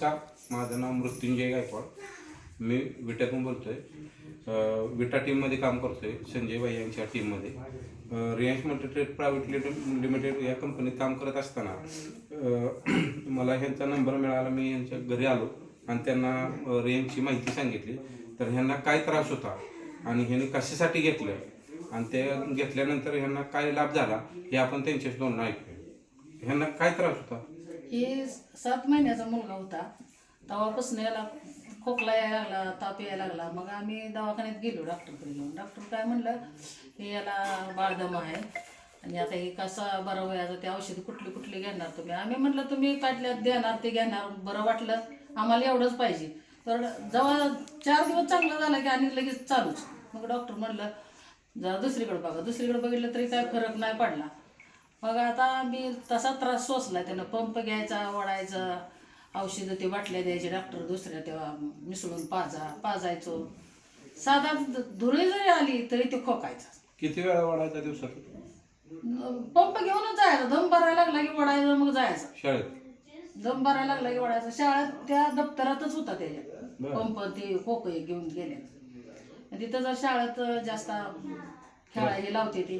का माझं नाव मृत्युंजय गायकवाड. मी विट्यातून बोलतोय. विटा टीममध्ये काम करतोय, संजय भाई यांच्या टीममध्ये. रिलायन्स मल्टीट्रेड प्रायव्हेट लिमिटेड या कंपनीत काम करत असताना मला ह्यांचा नंबर मिळाला. मी यांच्या घरी आलो आणि त्यांना रिलायन्सची माहिती सांगितली. तर ह्यांना काय त्रास होता आणि ह्यांनी कशासाठी घेतलं आणि ते घेतल्यानंतर ह्यांना काय लाभ झाला हे आपण त्यांच्याच तोंडून ऐकूया. ह्यांना काय त्रास होता? हे 7 महिन्याचा मुलगा होता. तेव्हापासून याला खोकला यायला लागला, ताप यायला लागला. मग आम्ही दवाखान्यात गेलो डॉक्टरकडे घेऊन. डॉक्टर काय म्हणलं, हे याला बाळदम आहे आणि आता हे कसा बरं व्हायचं, ते औषधं कुठली कुठली घेणार तुम्ही. आम्ही म्हटलं तुम्ही काढल्यात देणार ते घेणार, बरं वाटलं आम्हाला एवढंच पाहिजे. तर जेव्हा 4 दिवस चांगलं झालं की आणि लगेच चालूच. मग डॉक्टर म्हणलं जरा दुसरीकडे बघा. दुसरीकडे बघितलं तरी काय फरक नाही पडला. मग आता मी तसा त्रास सोसला. त्यानं पंप घ्यायचा, ओढायचा, औषधं ते बाटल्या द्यायचे डॉक्टर दुसऱ्या, तेव्हा मिसळून पाजायचो. साधा धुळी जरी आली तरी ते खोकायचा. किती वेळा वाढायचा दिवसात? पंप घेऊनच जायचं. दम भरायला लागला की ओढायचं, मग जायचं शाळेत. दम भरायला लागला की ओढायचं. शाळेत त्या दप्तरातच होता त्याच्या पंप, ते खोकं घेऊन गेले. तिथं जर शाळेत जास्त खेळायला लावते ती,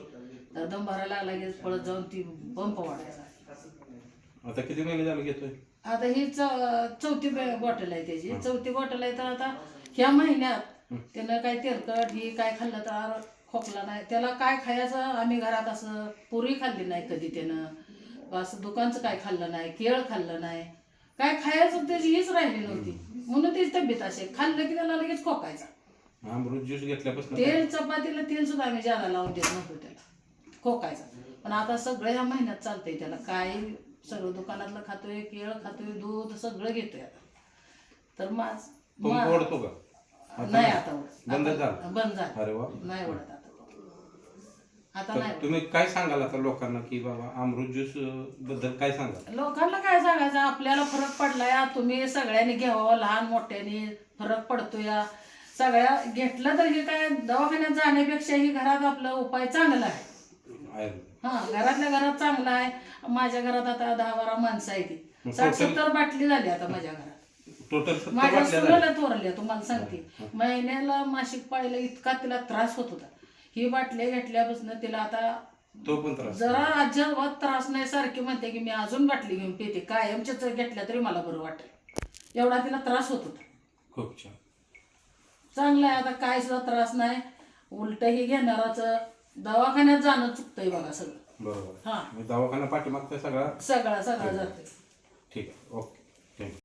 तर दम भरायला लागला की पळत जाऊन ती पंप वाढायचा. आता किती महिने झाले घेतोय? आता ही 4थी बॉटल आहे त्याची. 4थी बॉटल आहे. तर आता ह्या महिन्यात त्यानं काय तेलकट ही काय खाल्लं तर खोकला नाही. त्याला काय खायचं, आम्ही घरात असं पुरी खाल्ली नाही कधी त्यानं, असं दुकानचं काय खाल्लं नाही, केळ खाल्लं नाही, काय खायचं त्याची हीच राहिली नव्हती. म्हणून त्याची तब्येत अशी. खाल्लं की त्याला लगेच खोकायचा. अमृत ज्यूस घेतल्यापासून तेल, चपातीला तेल सुद्धा आम्ही ज्यादा लावून देत नव्हतो त्याला, खोकायचा. पण आता सगळं ह्या महिन्यात चालतंय त्याला. काय सगळं दुकानातलं खातोय, केळ खातोय, दूध सगळं घेतोय आता. तर पंप ओढतो का? नाही आता बंद झालं. बंद झालं. अरे वा. नाही ओढत आता तर नाही. तुम्ही काय सांगाल आता लोकांना की बाबा अमृत ज्यूस बद्दल काय सांगाल? लोकांना काय सांगायचं, आपल्याला फरक पडलाय, तुम्ही सगळ्यांनी घ्यावं, लहान मोठ्याने फरक पडतोय. सगळ्या घेतलं तर हे काय दवाखान्यात जाण्यापेक्षा ही घरात आपला उपाय चांगला आहे. हा, घरातल्या घरात चांगला आहे. माझ्या घरात आता 10-12 माणसं आहे. ती 60-70 बाटली झाली आता माझ्या घरात. टोटल माझ्या सोनाला तोरल्या. तुम्हाला सांगते, महिन्याला मासिक पाळीला इतका तिला त्रास होत होता. ही बाटल्या घेतल्यापासून तिला आता तो पण त्रास जरा अजिबात त्रास नाही. सारखी म्हणते की मी अजून बाटली घेऊन पिते, कायमच्याच घेतल्या तरी मला बरं वाटेल. एवढा तिला त्रास होत होता. खूप छान, चांगलं आहे. आता काय सुद्धा त्रास नाही. उलट ही घेणाराच दवाखान्यात जाणं चुकतंय बघा सगळं. बरोबर. हा, दवाखाना पाठीमागचा सगळा सगळा जातोय. ठीक आहे. ओके.